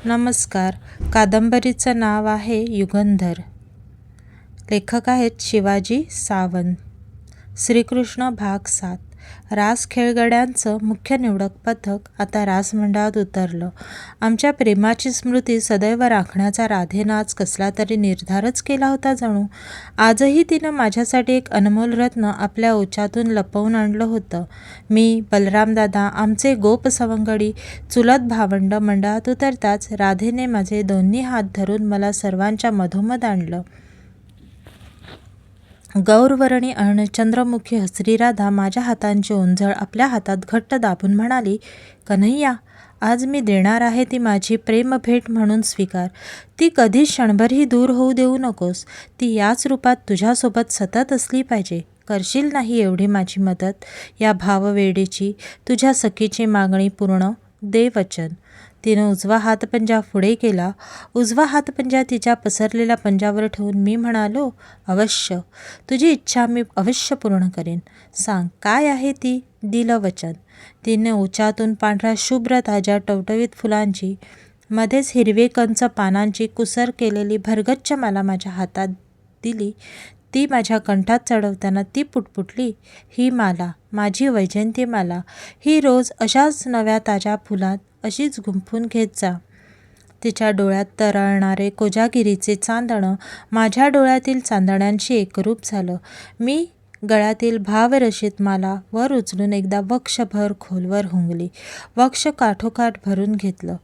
नमस्कार. कादंबरीचं नाव आहे युगंधर. लेखक आहेत शिवाजी सावंत. श्रीकृष्ण भाग 7. रास खेळगड्यांचं मुख्य निवडक पथक आता रासमंडळात उतरलं. आमच्या प्रेमाची स्मृती सदैव राखण्याचा राधेनं आज कसला तरी निर्धारच केला होता जणू. आजही तिनं माझ्यासाठी एक अनमोल रत्न आपल्या ओच्यातून लपवून आणलं होतं. मी, बलरामदादा, आमचे गोप सवंगडी, चुलत भावंड मंडळात उतरताच राधेने माझे दोन्ही हात धरून मला सर्वांच्या मधोमध आणलं. गौरवर्णी आणि चंद्रमुखी हसरी राधा माझ्या हातांची ओंझळ आपल्या हातात घट्ट दाबून म्हणाली, कन्हैया, आज मी देणार आहे ती माझी प्रेमभेट म्हणून स्वीकार. ती कधीच क्षणभरही दूर होऊ देऊ नकोस. ती याच रूपात तुझ्यासोबत सतत असली पाहिजे. करशील नाही एवढी माझी मदत? या भाववेडीची, तुझ्या सखीची मागणी पूर्ण दे वचन. तिनं उजवा हातपंजा पुढे केला. उजवा हातपंजा तिच्या पसरलेल्या पंजावर ठेवून मी म्हणालो, अवश्य. तुझी इच्छा मी अवश्य पूर्ण करेन. सांग, काय आहे ती? दिलं वचन. तिने ओच्यातून पांढऱ्या शुभ्र ताज्या टवटवीत फुलांची, मध्येच हिरवे कंच पानांची कुसर केलेली भरगच्च माला माझ्या हातात दिली. ती माझ्या कंठात चढवताना ती पुटपुटली, ही माला, माझी वैजयंती माला, ही रोज अशाच नव्या ताज्या फुलात अशीच गुंफून घेत जा. तिच्या डोळ्यात तरळणारे कोजागिरीचे चांदणं माझ्या डोळ्यातील चांदण्यांशी एकरूप झालं. मी गळ्यातील भावरशीत माला वर उचलून एकदा वक्षभर खोलवर हुंगली. वक्ष काठोकाठ भरून घेतलं.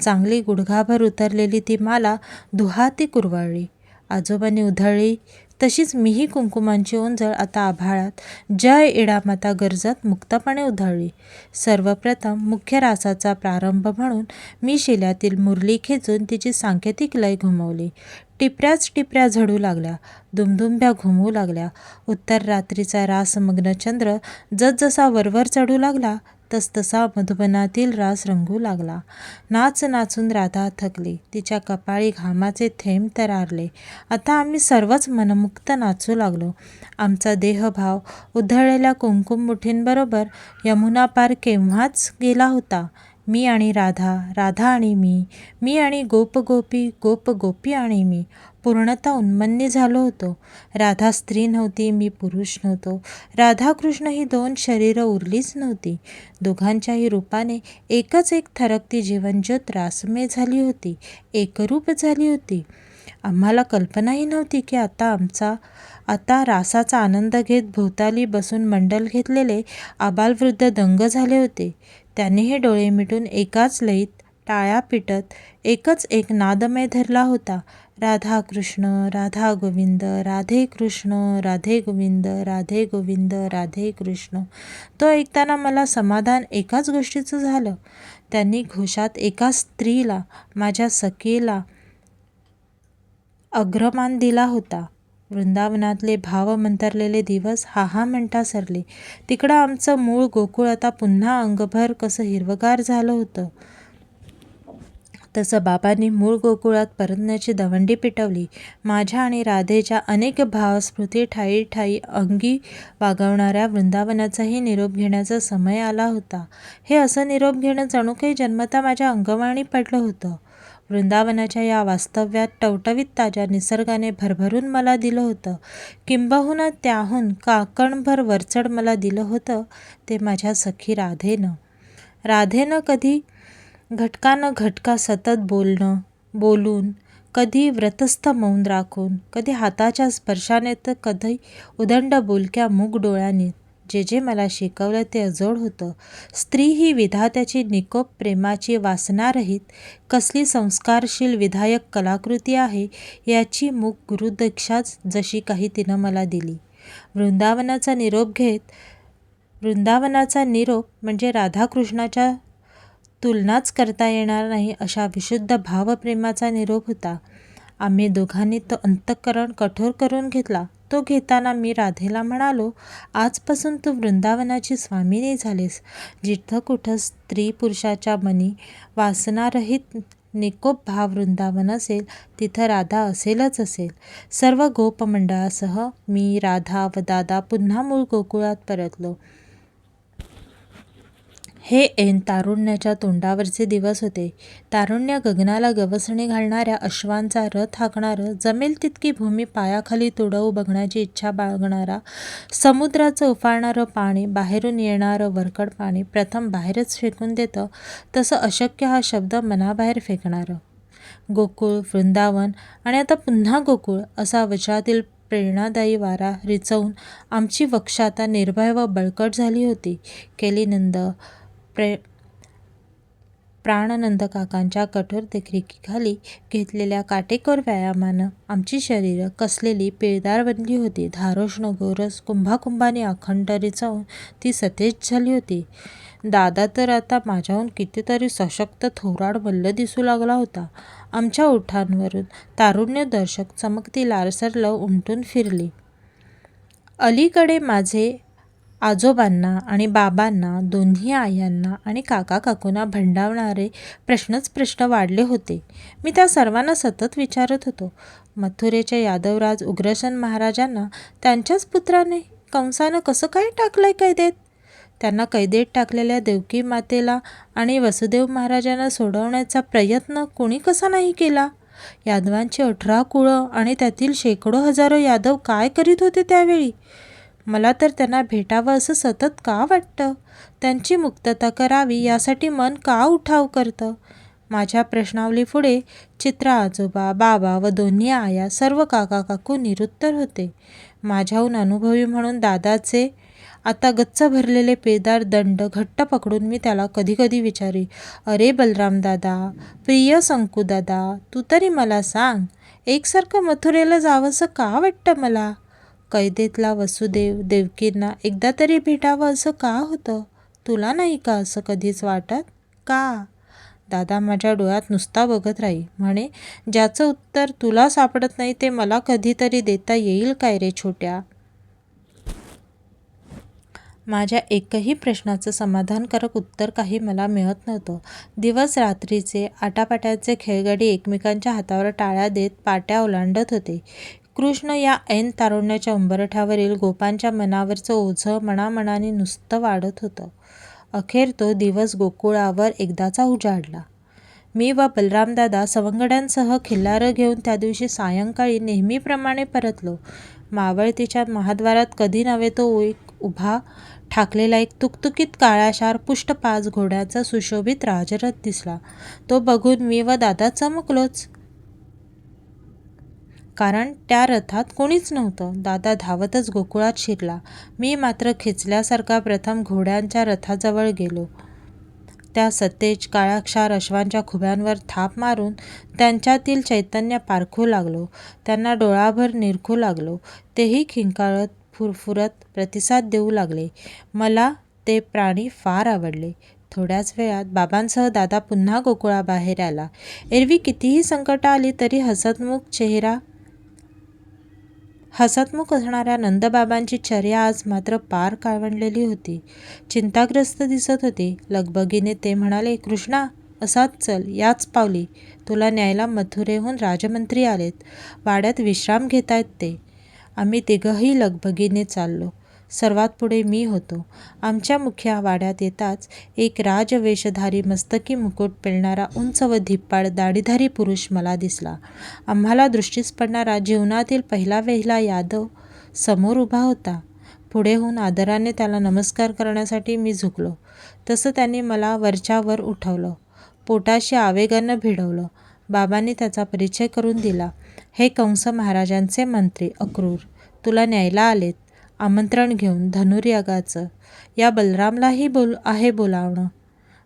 चांगली गुडघाभर उतरलेली ती माला दुहाती कुरवाळली. आजोबांनी उधळली तशीच मीही कुंकुमांची ओंजळ आता आभाळात जय इडामाता गरजत मुक्तपणे उधळली. सर्वप्रथम मुख्य रासाचा प्रारंभ म्हणून मी शिल्यातील मुरली खेचून तिची सांकेतिक लय घुमवली. टिपऱ्याच टिपऱ्या झडू लागल्या, दुमदुंब्या घुमू लागल्या. उत्तर रात्रीचा रासमग्न चंद्र जसजसा वरवर चढू लागला तसतसा मधुबनातील रास रंगू लागला. नाच नाचून राधा थकली. तिच्या कपाळी घामाचे थेंब तरारले. आता आम्ही सर्वच मनमुक्त नाचू लागलो. आमचा देहभाव उधळलेल्या कुंकुम मुठींबरोबर यमुना पार केव्हाच गेला होता. मी आणि राधा, राधा आणि मी आणि गोपगोपी, गोपगोपी आणि मी पूर्णतः उन्मन्य झालो होतो. राधा स्त्री नव्हती, मी पुरुष नव्हतो. राधाकृष्ण ही दोन शरीरं उरलीच नव्हती. दोघांच्याही रूपाने एकच एक थरकती जीवनज्योत रासमय झाली होती, एकरूप झाली होती. आम्हाला कल्पनाही नव्हती की आता रासाचा आनंद घेत भोवताली बसून मंडल घेतलेले आबालवृद्ध दंग झाले होते. त्यांनीही डोळे मिटून एकाच लयीत टाळ्या पिटत एकच एक नादमय धरला होता, राधा कृष्ण राधा गोविंद, राधे कृष्ण राधे गोविंद, राधे गोविंद, राधे कृष्ण. तो ऐकताना मला समाधान एकाच गोष्टीचं झालं. त्यांनी घोषात एका स्त्रीला, माझ्या सखीला अग्रमान दिला होता. वृंदावनातले भाव मंतरलेले दिवस हा म्हणता सरले. तिकडं आमचं मूळ गोकुळ आता पुन्हा अंगभर कसं हिरवगार झालं होतं. तसं बाबांनी मूळ गोकुळात परतण्याची दवंडी पिटवली. माझ्या आणि राधेच्या अनेक भावस्मृती ठायी ठायी अंगी वागवणाऱ्या वृंदावनाचाही निरोप घेण्याचा समय आला होता. हे असं निरोप घेणं जणू काही जन्मता माझ्या अंगवळणी पडलं होतं. वृंदावनाच्या या वास्तव्यात टवटवीत ताज्या निसर्गाने भरभरून मला दिलं होतं. किंबहुना त्याहून काकणभर वरचढ मला दिलं होतं ते माझ्या सखी राधेनं कधी घटकानं घटका सतत बोलून, कधी व्रतस्थ मौन राखून, कधी हाताच्या स्पर्शाने, तर कधी उदंड बोलक्या मूग डोळ्यांनी जे जे मला शिकवलं ते अजोड होतं. स्त्री ही विधात्याची निकोप प्रेमाची वासनारहित कसली संस्कारशील विधायक कलाकृती आहे याची मूक गुरुदीक्षाच जशी काही तिनं मला दिली. वृंदावनाचा निरोप म्हणजे राधाकृष्णाच्या तुलनाच करता येणार नाही अशा विशुद्ध भावप्रेमाचा निरोप होता. आम्ही दोघांनी तो अंतःकरण कठोर करून घेतला. तो घेताना मी राधेला म्हणालो, आजपासून तू वृंदावनाची स्वामिनी झालीस. जिथं कुठं स्त्री पुरुषाच्या मनी वासनारहित निकोप भाव वृंदावन असेल तिथं राधा असेलच असेल. सर्व गोपमंडळासह मी, राधा व दादा पुन्हा मूळ गोकुळात परतलो. हे ऐन तारुण्याच्या तोंडावरचे दिवस होते. तारुण्य गगनाला गवसणी घालणाऱ्या अश्वांचा रथ हाकणारं, जमेल तितकी भूमी पायाखाली तुडवू बघण्याची इच्छा बाळगणारा, समुद्राचं उफाळणारं पाणी, बाहेरून येणारं वरकड पाणी प्रथम बाहेरच फेकून देतं, तसं अशक्य हा शब्द मनाबाहेर फेकणारं. गोकुळ, वृंदावन आणि आता पुन्हा गोकुळ असा वचनातील प्रेरणादायी वारा रिचवून आमची वक्ष आता निर्भय व बळकट झाली होती. केलीनंद, प्राणानंद काकांच्या कठोर देखरेखीखाली घेतलेल्या काटेकोर व्यायामानं आमची शरीरं कसलेली पिळदार बनली होती. धारोष्ण गोरस कुंभाकुंभाने अखंड रिचवून ती सतेज झाली होती. दादा तर आता माझ्याहून कितीतरी सशक्त थोराड मल्ल दिसू लागला होता. आमच्या ओठांवरून तारुण्यदर्शक चमकती लालसर लव उमटून फिरली. अलीकडे माझे आजोबांना आणि बाबांना, दोन्ही आयांना आणि काका काकूंना भंडावणारे प्रश्नच प्रश्न वाढले होते. मी त्या सर्वांना सतत विचारत होतो. मथुरेच्या यादवराज उग्रसेन महाराजांना त्यांच्याच पुत्राने कंसानं कसं काय टाकलंय कैदेत? त्यांना कैदेत टाकलेल्या देवकी मातेला आणि वसुदेव महाराजांना सोडवण्याचा प्रयत्न कोणी कसा नाही केला? यादवांची 18 कुळं आणि त्यातील शेकडो हजारो यादव काय करीत होते त्यावेळी? मला तर त्यांना भेटावं असं सतत का वाटतं? त्यांची मुक्तता करावी यासाठी मन का उठाव करतं? माझ्या प्रश्नावलीपुढे चित्रा आजोबा, बाबा व दोन्ही आया, सर्व काका काकू निरुत्तर होते. माझ्याहून अनुभवी म्हणून दादाचे आता गच्च भरलेले पेदार दंड घट्ट पकडून मी त्याला कधी कधी विचारी, अरे बलराम दादा, प्रिय संकू दादा, तू तरी मला सांग, एकसारखं मथुरेला जावंसं का वाटतं मला? कैदेतला वसुदेव देवकींना एकदा तरी भेटावं असं का होतं? तुला नाही का असं कधीच वाटत? का? दादा माझ्या डोळ्यात नुसता बघत राही. म्हणे, ज्याचं उत्तर तुला सापडत नाही ते मला कधीतरी देता येईल काय रे छोट्या? माझ्या एकही प्रश्नाचं समाधानकारक उत्तर काही मला मिळत नव्हतं. दिवस रात्रीचे आटापाट्याचे खेळगडी एकमेकांच्या हातावर टाळ्या देत पाट्या ओलांडत होते. कृष्ण या ऐन तारुण्याच्या उंबरठ्यावरील गोपांच्या मनावरचं ओझं मनामनाने नुसतं वाढत होतं. अखेर तो दिवस गोकुळावर एकदाचा उजाडला. मी व बलरामदादा सवंगड्यांसह खिल्लारं घेऊन त्या दिवशी सायंकाळी नेहमीप्रमाणे परतलो. मावळतीच्या महाद्वारात कधी नव्हे तो एक उभा ठाकलेला एक तुकतुकीत काळाशार पुष्ट 5 घोड्याचा सुशोभित राजरथ दिसला. तो बघून मी व दादा चमकलोच, कारण त्या रथात कोणीच नव्हतं. दादा धावतच गोकुळात शिरला. मी मात्र खेचल्यासारखा प्रथम घोड्यांच्या रथाजवळ गेलो. त्या सतेज काळाक्षार अश्वांच्या खुब्यांवर थाप मारून त्यांच्यातील चैतन्य पारखू लागलो. त्यांना डोळाभर निरखू लागलो. तेही खिंकाळत फुरफुरत प्रतिसाद देऊ लागले. मला ते प्राणी फार आवडले. थोड्याच वेळात बाबांसह दादा पुन्हा गोकुळाबाहेर आला. एरवी कितीही संकटं आली तरी हसतमुख असणाऱ्या नंदबाबांची चर्या आज मात्र पार काळवंडलेली होती. चिंताग्रस्त दिसत होते. लगबगीने ते म्हणाले, कृष्णा, असाच चल, याच पावली. तुला न्यायला मथुरेहून राजमंत्री आलेत. वाड्यात विश्राम घेतायत ते. आम्ही तिघंही लगबगीने चाललो. सर्वात पुढे मी होतो. आमच्या मुख्या वाड्यात येताच एक राजवेषधारी मस्तकी मुकुट पेलणारा उंच व धिप्पाड दाढीधारी पुरुष मला दिसला. आम्हाला दृष्टीस पडणारा जीवनातील पहिला वेहिला यादव समोर उभा होता. पुढे होऊन आदराने त्याला नमस्कार करण्यासाठी मी झुकलो. तसं त्यांनी मला वरच्यावर उठवलं. पोटाशी आवेगानं भिडवलं. बाबांनी त्याचा परिचय करून दिला. हे कंस महाराजांचे मंत्री अक्रूर तुला न्यायला आलेत, आमंत्रण घेऊन धनुर्यागाचं. या बलरामलाही आहे बोलावणं.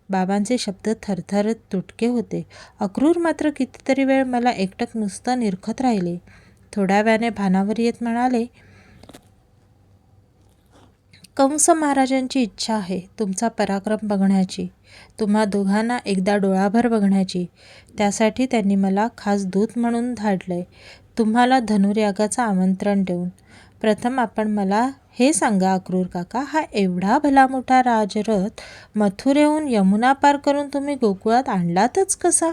बाबांचे शब्द थरथरत तुटके होते. अक्रूर मात्र कितीतरी वेळ मला एकटक नुसतं निरखत राहिले. थोड्या वेळाने भानावर येत म्हणाले, कंस महाराजांची इच्छा आहे तुमचा पराक्रम बघण्याची, तुम्हा दोघांना एकदा डोळाभर बघण्याची. त्यासाठी त्यांनी मला खास दूत म्हणून धाडलंय, तुम्हाला धनुर्यागाचं आमंत्रण देऊन. प्रथम आपण मला हे सांगा अक्रूर काका, हा एवढा भला मोठा राजरथ मथुरेहून यमुना पार करून तुम्ही गोकुळात आणलातच कसा?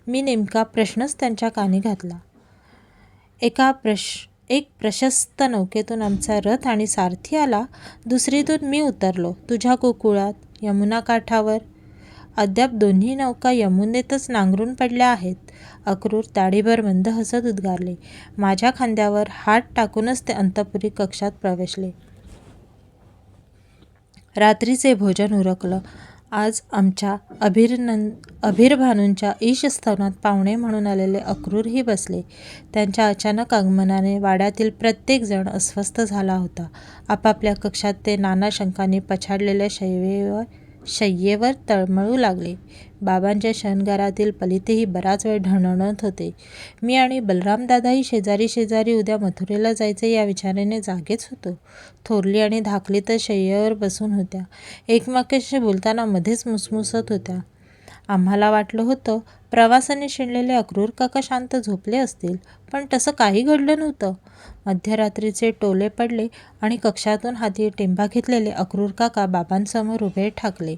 मी नेमका प्रश्नच त्यांच्या कानी घातला. एक प्रशस्त नौकेतून आमचा रथ आणि सारथी आला. दुसरीतून मी उतरलो. तुझ्या गोकुळात यमुना काठावर. अद्याप दोन्ही नौका यमुनेतच नांगरून पडल्या आहेत. अक्रूर ताडीभर मंद हसत उद्गारले. माझ्या खांद्यावर हात टाकूनच ते अंतःपुरी कक्षात प्रवेशले. रात्रीचे भोजन उरकलं. आज आमच्या अभिरभानूंच्या ईशस्तवनात पाहुणे म्हणून आलेले अक्रूरही बसले. त्यांच्या अचानक आगमनाने वाड्यातील प्रत्येक जण अस्वस्थ झाला होता. आपापल्या कक्षात ते नाना शंकांनी पछाडलेल्या शय्येवर तळमळू लागले. बाबांच्या शयनगारातील पलितेही बराच वेळ ढणढणत होते. मी आणि बलरामदादाही शेजारी शेजारी उद्या मथुरेला जायचे या विचाराने जागेच होतो. थोरली आणि धाकली तर शय्येवर बसून होत्या. एकमेकांशी बोलताना मध्येच मुसमुसत होत्या. आम्हाला वाटलं होतं प्रवासाने शिणलेले अक्रूर काका शांत झोपले असतील, पण तसं काही घडलं नव्हतं. मध्यरात्रीचे टोले पडले आणि कक्षातून हाती टेंबा घेतलेले अक्रूर काका बाबांसमोर उभे ठाकले.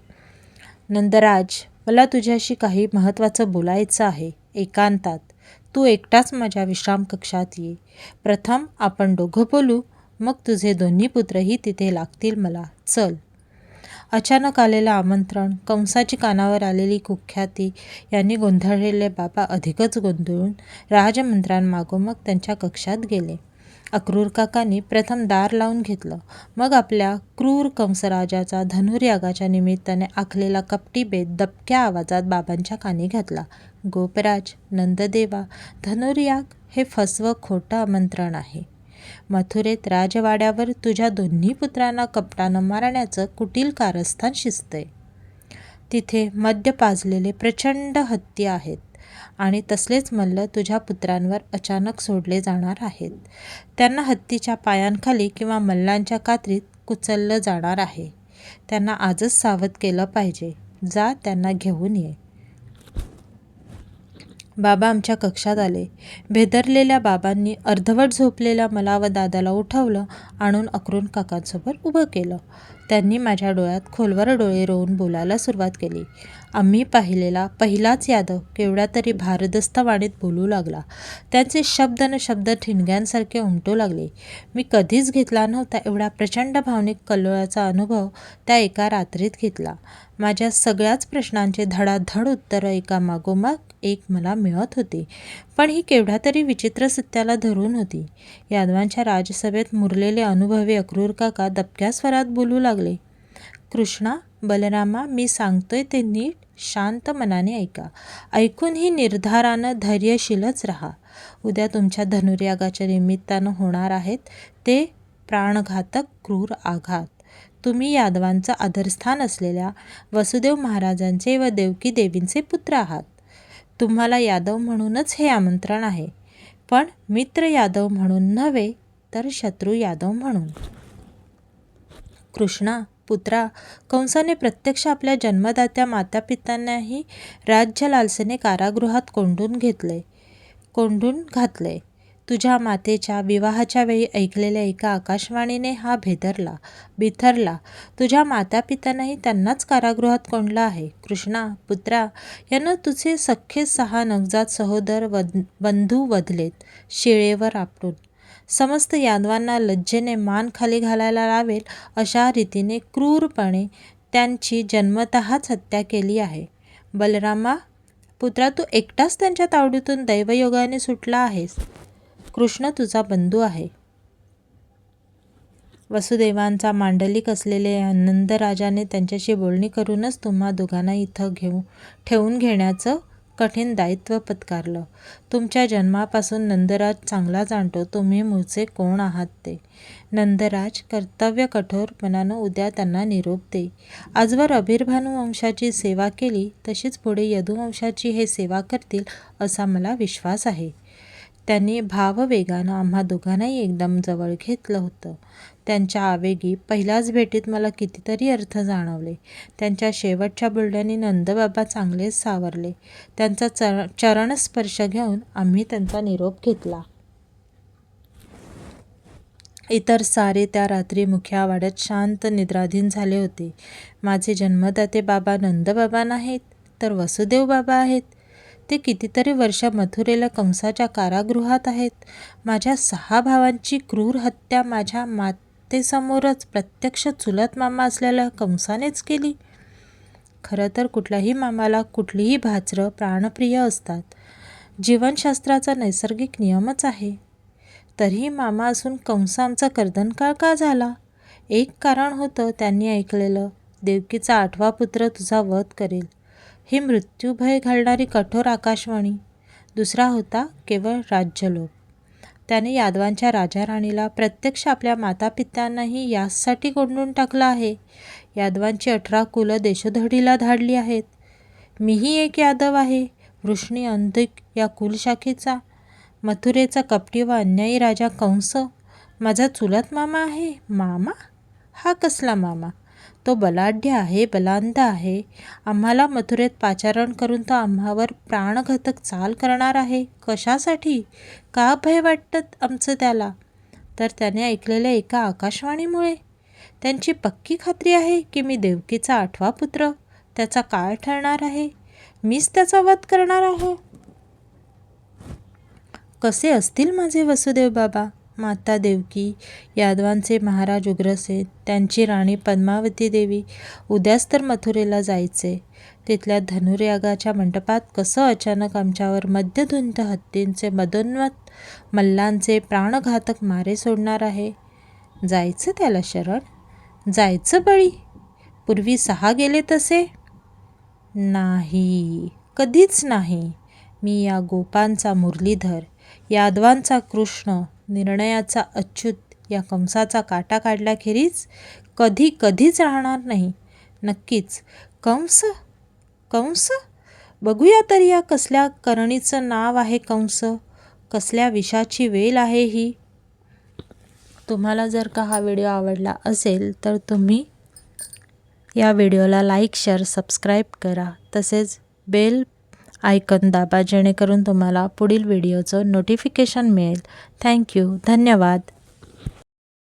नंदराज, मला तुझ्याशी काही महत्त्वाचं बोलायचं आहे, एकांतात. तू एकटाच माझ्या विश्राम कक्षात ये. प्रथम आपण दोघं बोलू, मग तुझे दोन्ही पुत्रही तिथे लागतील मला. चल. अचानक आलेलं आमंत्रण, कंसाची कानावर आलेली कुख्याती यांनी गोंधळलेले बाबा अधिकच गोंधळून राजमंत्र्यांमागोमाग त्यांच्या कक्षात गेले. अक्रूर काकांनी प्रथम दार लावून घेतलं. मग आपल्या क्रूर कंसराजाचा धनुर्यागाच्या निमित्ताने आखलेला कपटी बेत दबक्या आवाजात बाबांच्या कानी घातला. गोपराज, नंददेवा, धनुर्याग हे फसवं खोटं आमंत्रण आहे. मथुरेत राजवाड्यावर तुझ्या दोन्ही पुत्रांना कपटानं मारण्याचं कुटील कारस्थान शिजतंय. तिथे मद्य पाजलेले प्रचंड हत्ती आहेत आणि तसलेच मल्ल तुझ्या पुत्रांवर अचानक सोडले जाणार आहेत. त्यांना हत्तीच्या पायांखाली किंवा मल्लांच्या कात्रीत कुचललं जाणार आहे. त्यांना आजच सावध केलं पाहिजे. जा, त्यांना घेऊन ये. बाबा आमच्या कक्षात आले. भेदरलेल्या बाबांनी अर्धवट झोपलेल्या मला व दादाला उठवलं, आणून अक्रूर काकांसमोर उभं केलं. त्यांनी माझ्या डोळ्यात खोलवर डोळे रोवून बोलायला सुरुवात केली. आम्ही पाहिलेला पहिलाच यादव केवढ्या तरी भारदस्त वाणीत बोलू लागला. त्यांचे शब्द न शब्द ठिणग्यांसारखे उमटू लागले. मी कधीच घेतला नव्हता एवढा प्रचंड भावनिक कल्लोळाचा अनुभव त्या एका रात्रीत घेतला. माझ्या सगळ्याच प्रश्नांची धडाधड उत्तरं एकामागोमाग एक मला मिळत होती, पण ही केवढ्या तरी विचित्र सत्याला धरून होती. यादवांच्या राजसभेत मुरलेले अनुभवी अक्रूर काका दबक्या स्वरात बोलू लागले. कृष्णा, बलरामा, मी सांगतोय ते नीट शांत मनाने ऐका. ऐकूनही निर्धारानं धैर्यशीलच राहा. उद्या तुमच्या धनुर्यागाच्या निमित्तानं होणार आहेत ते प्राणघातक क्रूर आघात. तुम्ही यादवांचं आदरस्थान असलेल्या वसुदेव महाराजांचे व देवकी देवींचे पुत्र आहात. तुम्हाला यादव म्हणूनच हे आमंत्रण आहे, पण मित्र यादव म्हणून नव्हे, तर शत्रू यादव म्हणून. कृष्णा, पुत्रा, कंसाने प्रत्यक्ष आपल्या जन्मदात्या मातापित्यांनाही राज्य लालसेने कारागृहात कोंडून घातले. तुझ्या मातेच्या विवाहाच्या वेळी ऐकलेल्या एका आकाशवाणीने हा बिथरला. तुझ्या मातापित्यांनाही त्यांनाच कारागृहात कोंडलं आहे. कृष्णा, पुत्रा, यानं तुझे सख्खे 6 नवजात सहोदर बंधू वधलेत शिळेवर आपटून. समस्त यादवांना लज्जेने मान खाली घालायला लावेल अशा रीतीने क्रूरपणे त्यांची जन्मतःच हत्या केली आहे. बलरामा, पुत्रा, तू एकटाच त्यांच्या तावडीतून दैवयोगाने सुटला आहेस. कृष्ण तुझा बंधू आहे. वसुदेवांचा मांडलिक असलेले नंदराजाने त्यांच्याशी बोलणी करूनच तुम्हा दोघांना इथं ठेवून घेण्याचं कठीण दायित्व पत्कारलं. तुमच्या जन्मापासून नंदराज चांगला जाणतो तुम्ही मूळचे कोण आहात ते. नंदराज कर्तव्य कठोर मनानं उद्या त्यांना निरोप दे. आजवर अभिरभानू वंशाची सेवा केली तशीच पुढे यदुवंशाची हे सेवा करतील असा मला विश्वास आहे. त्यांनी भाववेगानं आम्हा दोघांनाही एकदम जवळ घेतलं होतं. त्यांच्या आवेगी पहिल्याच भेटीत मला कितीतरी अर्थ जाणवले. त्यांच्या शेवटच्या बोलण्याने नंदबाबा चांगलेच सावरले. त्यांचा चरणस्पर्श घेऊन आम्ही त्यांचा निरोप घेतला. इतर सारे त्या रात्री मुख्या वाड्यात शांत निद्राधीन झाले होते. माझे जन्मदाते बाबा नंदबाबा नाहीत, तर वसुदेव बाबा आहेत. ते कितीतरी वर्ष मथुरेला कंसाच्या कारागृहात आहेत. माझ्या 6 भावांची क्रूर हत्या माझ्या मातेसमोरच प्रत्यक्ष चुलत मामा असलेल्या कंसानेच केली. खरं तर कुठल्याही मामाला कुठलीही भाचरं प्राणप्रिय असतात. जीवनशास्त्राचा नैसर्गिक नियमच आहे. तरीही मामा असून कंस आमचा कर्दनकाळ का झाला? एक कारण होतं त्यांनी ऐकलेलं, देवकीचा 8वा पुत्र तुझा वध करेल, ही मृत्यूभय घालणारी कठोर आकाशवाणी. दुसरा होता केवळ राज्यलोभ. त्याने यादवांच्या राजा राणीला, प्रत्यक्ष आपल्या मातापित्यांनाही यासाठी कोंडून टाकलं आहे. यादवांची 18 कुलं देशोधडीला धाडली आहेत. मीही एक यादव आहे, वृष्णी अंधिक या कुलशाखेचा. मथुरेचा कपटी व अन्यायी राजा कंस माझा चुलत मामा आहे. मामा? हा कसला मामा? तो बलाढ्य आहे, बलांध आहे. आम्हाला मथुरेत पाचारण करून तो आम्हावर प्राणघातक चाल करणार आहे. कशासाठी? का भय वाटतं आमचं त्याला? तर त्याने ऐकलेल्या एका आकाशवाणीमुळे. त्यांची पक्की खात्री आहे की मी देवकीचा 8वा पुत्र, त्याचा काळ ठरणार आहे. मीच त्याचा वध करणार आहे. कसे असतील माझे वसुदेव बाबा, माता देवकी, यादवांचे महाराज उग्रसेन, त्यांची राणी पद्मावती देवी. उद्याच तर मथुरेला जायचे. तिथल्या धनुर्यागाच्या मंडपात कसं अचानक आमच्यावर मध्यधुंद हत्तींचे मदोन्मत मल्लांचे प्राणघातक मारे सोडणार आहे. जायचं त्याला शरण? जायचं बळी? पूर्वी 6 गेले तसे? नाही, कधीच नाही. मी या गोपांचा मुरलीधर, यादवांचा कृष्ण, निर्णयाचा अच्युत, या कंसाचा काटा काढल्याखेरीज कधीच राहणार नाही. नक्कीच. कंस? कंस? बघूया तरी या कसल्या करणीचं नाव आहे कंस, कसल्या विषाची वेल आहे ही. तुम्हाला जर का हा व्हिडिओ आवडला असेल तर तुम्ही या व्हिडिओला लाईक, शेअर, सबस्क्राईब करा. तसेच बेल आयकॉन दाबा जेणेकरून तुम्हाला पुढील व्हिडिओचं नोटिफिकेशन मिळेल. थँक्यू. धन्यवाद.